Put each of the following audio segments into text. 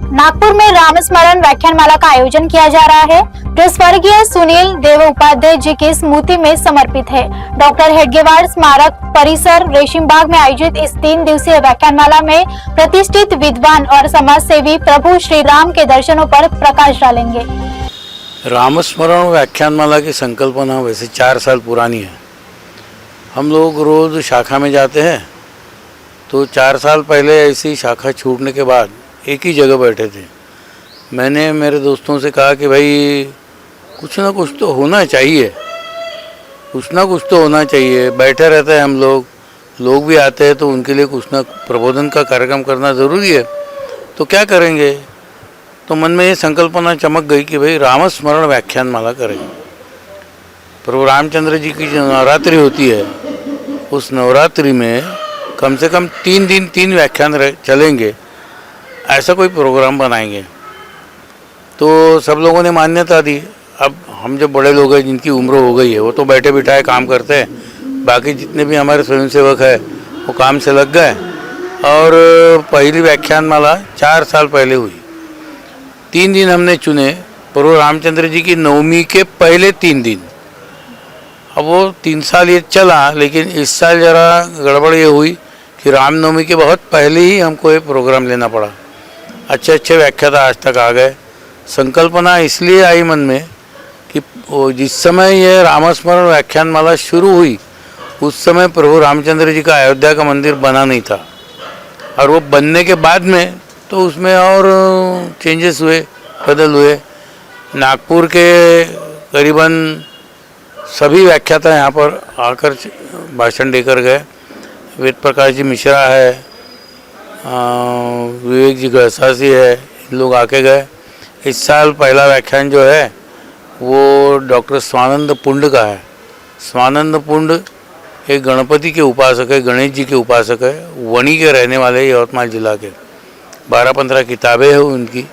नागपुर में राम स्मरण व्याख्यानमाला का आयोजन किया जा रहा है जो स्वर्गीय सुनील देव उपाध्याय जी की स्मृति में समर्पित है। डॉक्टर हेडगेवार स्मारक परिसर रेशिमबाग में आयोजित इस 3 दिवसीय व्याख्यानमाला में प्रतिष्ठित विद्वान और समाज सेवी प्रभु श्री राम के दर्शनों पर प्रकाश डालेंगे। रामस्मरण व्याख्यानमाला की संकल्पना वैसे 4 साल पुरानी है। हम लोग रोज़ शाखा में जाते हैं, तो 4 साल पहले ऐसी शाखा छूटने के बाद एक ही जगह बैठे थे। मैंने मेरे दोस्तों से कहा कि भाई कुछ ना कुछ तो होना चाहिए, कुछ ना कुछ तो होना चाहिए। बैठे रहते हैं हम लोग भी आते हैं, तो उनके लिए कुछ ना प्रबोधन का कार्यक्रम करना ज़रूरी है। तो क्या करेंगे? तो मन में ये संकल्पना चमक गई कि भाई रामस्मरण व्याख्यानमाला करेंगे। प्रभु रामचंद्र जी की जो नवरात्रि होती है, उस नवरात्रि में कम से कम 3 दिन 3 व्याख्यान चलेंगे, ऐसा कोई प्रोग्राम बनाएंगे। तो सब लोगों ने मान्यता दी। अब हम जो बड़े लोग हैं, जिनकी उम्र हो गई है, वो तो बैठे बिठाए काम करते हैं। बाकी जितने भी हमारे स्वयंसेवक हैं वो काम से लग गए। और पहली व्याख्यानमाला 4 साल पहले हुई। 3 दिन हमने चुने, प्रभु रामचंद्र जी की नवमी के पहले 3 दिन। अब वो 3 साल ये चला, लेकिन इस साल ज़रा गड़बड़ ये हुई कि रामनवमी के बहुत पहले ही हमको ये प्रोग्राम लेना पड़ा। अच्छे व्याख्याता आज तक आ गए। संकल्पना इसलिए आई मन में कि जिस समय ये रामस्मरण व्याख्यानमाला शुरू हुई, उस समय प्रभु रामचंद्र जी का अयोध्या का मंदिर बना नहीं था, और वो बनने के बाद में तो उसमें और चेंजेस हुए, बदल हुए। नागपुर के करीबन सभी व्याख्याता यहाँ पर आकर भाषण देकर गए। वेद प्रकाश जी मिश्रा है, विवेक जी गड़सासी है, इन लोग आके गए। इस साल पहला व्याख्यान जो है वो डॉक्टर स्वानंद पुंड का है। स्वानंद पुंड एक गणपति के उपासक है, गणेश जी के उपासक है, वणी के रहने वाले, यवतमाल जिला के। 12-15 किताबें हैं उनकी,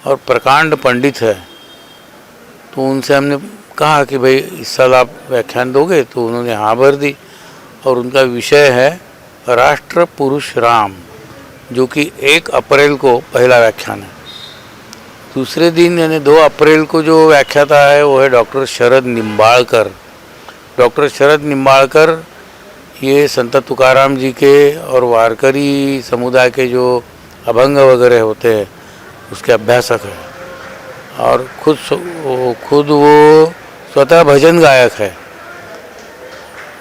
और प्रकांड पंडित है। तो उनसे हमने कहा कि भाई इस साल आप व्याख्यान दोगे, तो उन्होंने हाँ भर दी। और उनका विषय है राष्ट्र पुरुष राम, जो कि 1 अप्रैल को पहला व्याख्यान है। दूसरे दिन यानी 2 अप्रैल को जो व्याख्याता है वो है डॉक्टर शरद निम्बाळकर। डॉक्टर शरद निम्बाळकर ये संत तुकाराम जी के और वारकरी समुदाय के जो अभंग वगैरह होते हैं उसके अभ्यासक है, और खुद वो स्वतः भजन गायक है।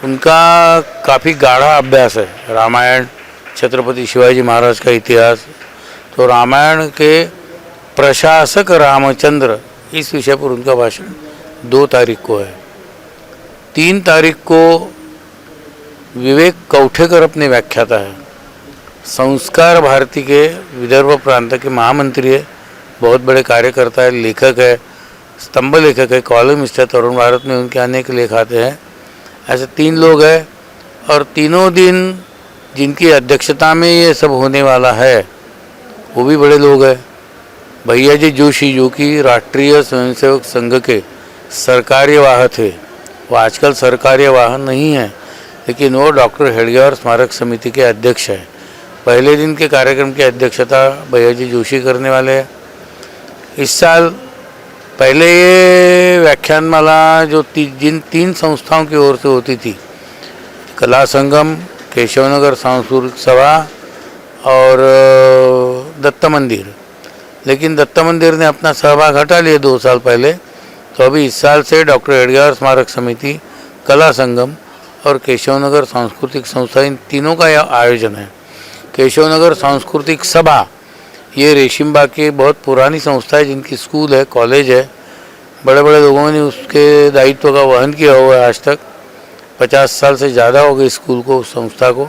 उनका काफ़ी गाढ़ा अभ्यास है। रामायण, छत्रपति शिवाजी महाराज का इतिहास। तो रामायण के प्रशासक रामचंद्र, इस विषय पर उनका भाषण 2 तारीख को है। 3 तारीख को विवेक कौठेकर अपने व्याख्याता है। संस्कार भारती के विदर्भ प्रांत के महामंत्री है, बहुत बड़े कार्यकर्ता है, लेखक है, स्तंभ लेखक है, कॉलमिस्ट है। तरुण भारत में उनके अनेक लेख आते हैं। ऐसे 3 लोग हैं, और तीनों दिन जिनकी अध्यक्षता में ये सब होने वाला है वो भी बड़े लोग हैं। भैया जी जोशी, जो कि राष्ट्रीय स्वयंसेवक संघ के सरकार्यवाह थे, वो आजकल सरकार्यवाह नहीं है, लेकिन वो डॉक्टर हेडगेवार स्मारक समिति के अध्यक्ष है। पहले दिन के कार्यक्रम की अध्यक्षता भैया जी जोशी करने वाले हैं। इस साल पहले ये व्याख्यानमाला जो जिन 3 संस्थाओं की ओर से होती थी, कला संगम, केशवनगर सांस्कृतिक सभा और दत्त मंदिर, लेकिन दत्त मंदिर ने अपना सहभाग हटा लिया 2 साल पहले। तो अभी इस साल से डॉक्टर हेडगेवार स्मारक समिति, कला संगम और केशवनगर सांस्कृतिक संस्था, इन तीनों का यह आयोजन है। केशवनगर सांस्कृतिक सभा ये रेशिमबाग की बहुत पुरानी संस्था है, जिनकी स्कूल है, कॉलेज है। बड़े बड़े लोगों ने उसके दायित्व का वहन किया हुआ है। आज तक 50 साल से ज़्यादा हो गए स्कूल को, उस संस्था को।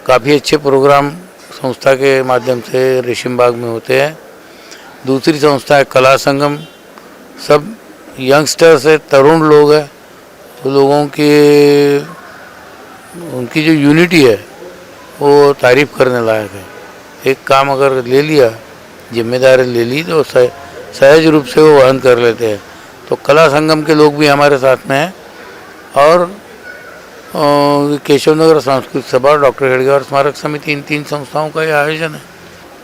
काफ़ी अच्छे प्रोग्राम संस्था के माध्यम से रेशिमबाग में होते हैं। दूसरी संस्था है कला संगम। सब यंगस्टर्स है, तरुण लोग हैं। तो लोगों की उनकी जो यूनिटी है वो तारीफ़ करने लायक है। एक काम अगर ले लिया, जिम्मेदारी ले ली, तो सहज रूप से वो वहन कर लेते हैं। तो कला संगम के लोग भी हमारे साथ में हैं, और केशवनगर सांस्कृतिक सभा, डॉक्टर हेडगेवार स्मारक समिति, इन 3 संस्थाओं का ये आयोजन है।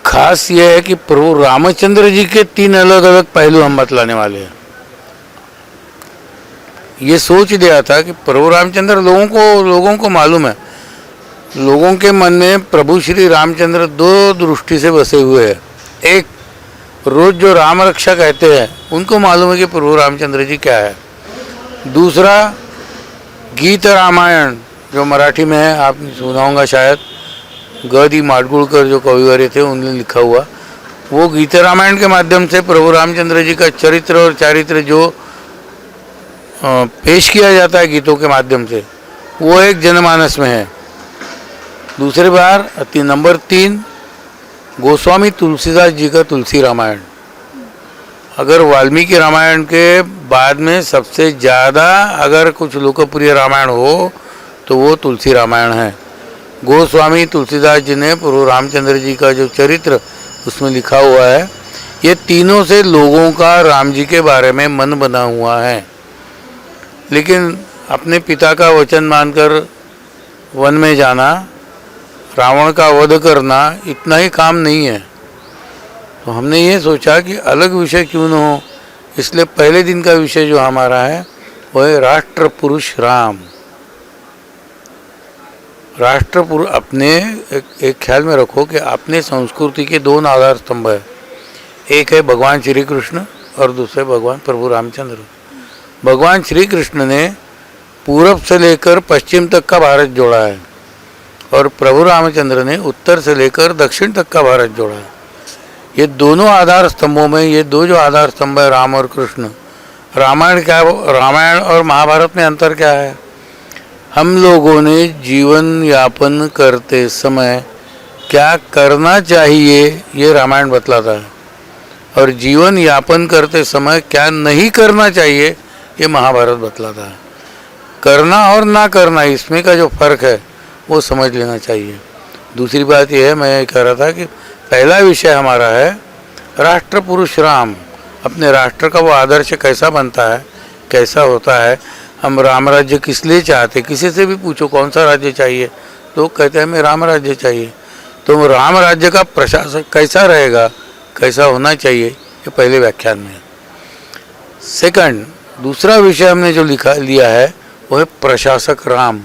खास ये है कि प्रभु रामचंद्र जी के 3 अलग अलग पहलू हम बतलाने वाले हैं। ये सोच दिया था कि प्रभु रामचंद्र लोगों को मालूम है, लोगों के मन में प्रभु श्री रामचंद्र 2 दृष्टि से बसे हुए हैं। एक, रोज जो राम रक्षा कहते हैं उनको मालूम है कि प्रभु रामचंद्र जी क्या है। दूसरा, गीत रामायण जो मराठी में है, आपने सुना होगा शायद, ग.दी. माडगुळकर जो कविवर्य थे उन्होंने लिखा हुआ, वो गीत रामायण के माध्यम से प्रभु रामचंद्र जी का चरित्र और चारित्र जो पेश किया जाता है गीतों के माध्यम से, वो एक जनमानस में है। दूसरी बार नंबर 3, गोस्वामी तुलसीदास जी का तुलसी रामायण। अगर वाल्मीकि रामायण के बाद में सबसे ज़्यादा अगर कुछ लोकप्रिय रामायण हो तो वो तुलसी रामायण है। गोस्वामी तुलसीदास जी ने प्रभु रामचंद्र जी का जो चरित्र उसमें लिखा हुआ है, ये तीनों से लोगों का राम जी के बारे में मन बना हुआ है। लेकिन अपने पिता का वचन मानकर वन में जाना, रावण का वध करना, इतना ही काम नहीं है। तो हमने ये सोचा कि अलग विषय क्यों न हो, इसलिए पहले दिन का विषय जो हमारा है वो है राष्ट्र पुरुष राम। राष्ट्र पुरुष अपने एक ख्याल में रखो कि अपने संस्कृति के 2 आधार स्तंभ है। एक है भगवान श्री कृष्ण और दूसरे भगवान प्रभु रामचंद्र। भगवान श्री कृष्ण ने पूरब से लेकर पश्चिम तक का भारत जोड़ा है और प्रभु रामचंद्र ने उत्तर से लेकर दक्षिण तक का भारत जोड़ा है। ये दोनों आधार स्तंभों में, ये 2 जो आधार स्तंभ है राम और कृष्ण, रामायण और महाभारत में अंतर क्या है? हम लोगों ने जीवन यापन करते समय क्या करना चाहिए ये रामायण बतलाता है, और जीवन यापन करते समय क्या नहीं करना चाहिए ये महाभारत बतलाता है। करना और ना करना, इसमें का जो फर्क है वो समझ लेना चाहिए। दूसरी बात यह है, मैं कह रहा था कि पहला विषय हमारा है राष्ट्र पुरुष राम। अपने राष्ट्र का वो आदर्श कैसा बनता है, कैसा होता है। हम राम राज्य किस लिए चाहते, किसी से भी पूछो कौन सा राज्य चाहिए, लोग कहते हैं हमें राम राज्य चाहिए। तो राम राज्य का प्रशासन कैसा रहेगा, कैसा होना चाहिए, ये पहले व्याख्यान में है। सेकंड, दूसरा विषय हमने जो लिया है वो है प्रशासक राम,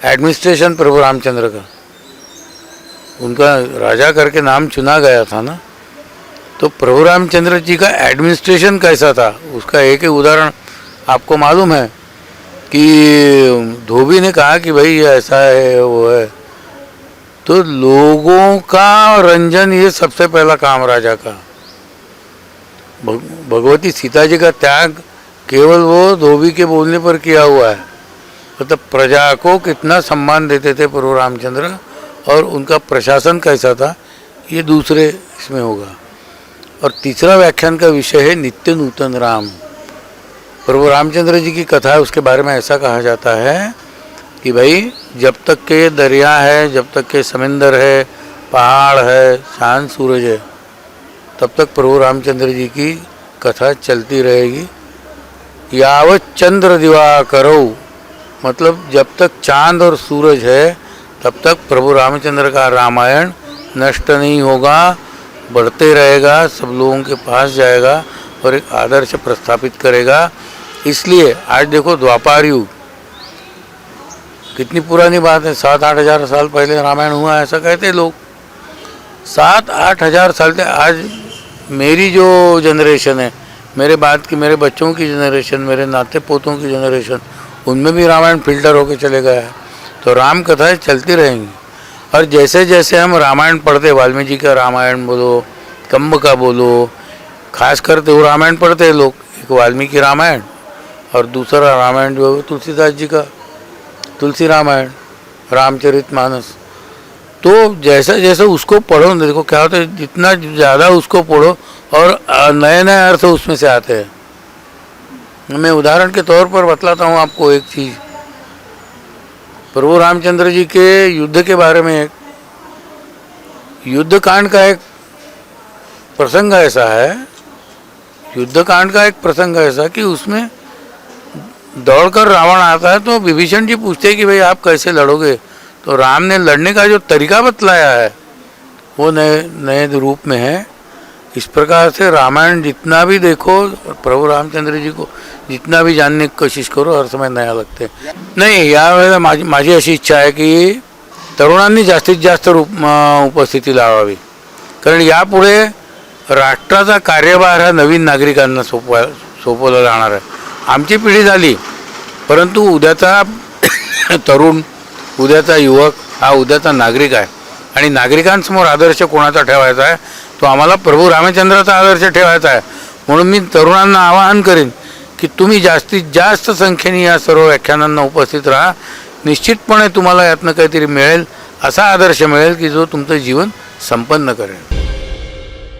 एडमिनिस्ट्रेशन प्रभु रामचंद्र का। उनका राजा करके नाम चुना गया था ना, तो प्रभु रामचंद्र जी का एडमिनिस्ट्रेशन कैसा था उसका एक ही उदाहरण आपको मालूम है कि धोबी ने कहा कि भाई ये ऐसा है वो है, तो लोगों का रंजन ये सबसे पहला काम राजा का। भगवती सीता जी का त्याग केवल वो धोबी के बोलने पर किया हुआ है। मतलब प्रजा को कितना सम्मान देते थे प्रभु रामचंद्र, और उनका प्रशासन कैसा था ये दूसरे इसमें होगा। और तीसरा व्याख्यान का विषय है नित्य नूतन राम। प्रभु रामचंद्र जी की कथा है, उसके बारे में ऐसा कहा जाता है कि भाई जब तक के दरिया है, जब तक के समंदर है, पहाड़ है, चांद सूरज है, तब तक प्रभु रामचंद्र जी की कथा चलती रहेगी। यावत चंद्र दिवाकरो, मतलब जब तक चांद और सूरज है तब तक प्रभु रामचंद्र का रामायण नष्ट नहीं होगा, बढ़ते रहेगा, सब लोगों के पास जाएगा और एक आदर्श प्रस्थापित करेगा। इसलिए आज देखो द्वापार युग कितनी पुरानी बात है, 7-8 हज़ार साल पहले रामायण हुआ, ऐसा कहते लोग। 7-8 हज़ार साल से आज मेरी जो जनरेशन है, मेरे बाद की मेरे बच्चों की जनरेशन, मेरे नाते पोतों की जनरेशन, उनमें भी रामायण फिल्टर होके चले गया है। तो राम कथाएं चलती रहेंगी। और जैसे जैसे हम रामायण पढ़ते, वाल्मीकि जी का रामायण बोलो, कंब का बोलो, खास करते वो रामायण पढ़ते हैं लोग, एक वाल्मीकि रामायण और दूसरा रामायण जो है तुलसीदास जी का तुलसी रामायण, रामचरितमानस। तो जैसा जैसा उसको पढ़ो, देखो क्या होता है, जितना ज़्यादा उसको पढ़ो और नए नए अर्थ उसमें से आते हैं। मैं उदाहरण के तौर पर बतलाता हूँ आपको एक चीज़। प्रभु रामचंद्र जी के युद्ध के बारे में, एक युद्ध कांड का एक प्रसंग ऐसा है, युद्ध कांड का एक प्रसंग ऐसा कि उसमें दौड़कर रावण आता है, तो विभीषण जी पूछते हैं कि भाई आप कैसे लड़ोगे। तो राम ने लड़ने का जो तरीका बतलाया है वो नए नए रूप में है। इस प्रकार से रामायण जितना भी देखो, प्रभु रामचंद्र जी को जितना भी जानने की कोशिश करो, हर समय नया लगते। नाही, यावेळेला माझी अशी इच्छा आहे की तरुणांनी जास्तीत जास्त उपस्थिती लावावी, कारण यापुढे राष्ट्राचा कार्यभार हा नवीन नागरिकांना सोपवला जाणार आहे। आमची पिढी झाली, परंतु उद्याचा तरुण, उद्याचा युवक हा उद्याचा नागरिक आहे आणि नागरिकांसमोर आदर्श कोणाचा ठेवायचा आहे, तो आम्हाला प्रभू रामचंद्राचा आदर्श ठेवायचा आहे। म्हणून मी तरुणांना आवाहन करेन की तुम्ही जास्तीत जास्त संख्येने या सर्व व्याख्यानांना उपस्थित राहा। निश्चितपणे तुम्हाला यातनं काहीतरी मिळेल, असा आदर्श मिळेल की जो तुमचं जीवन संपन्न करेल।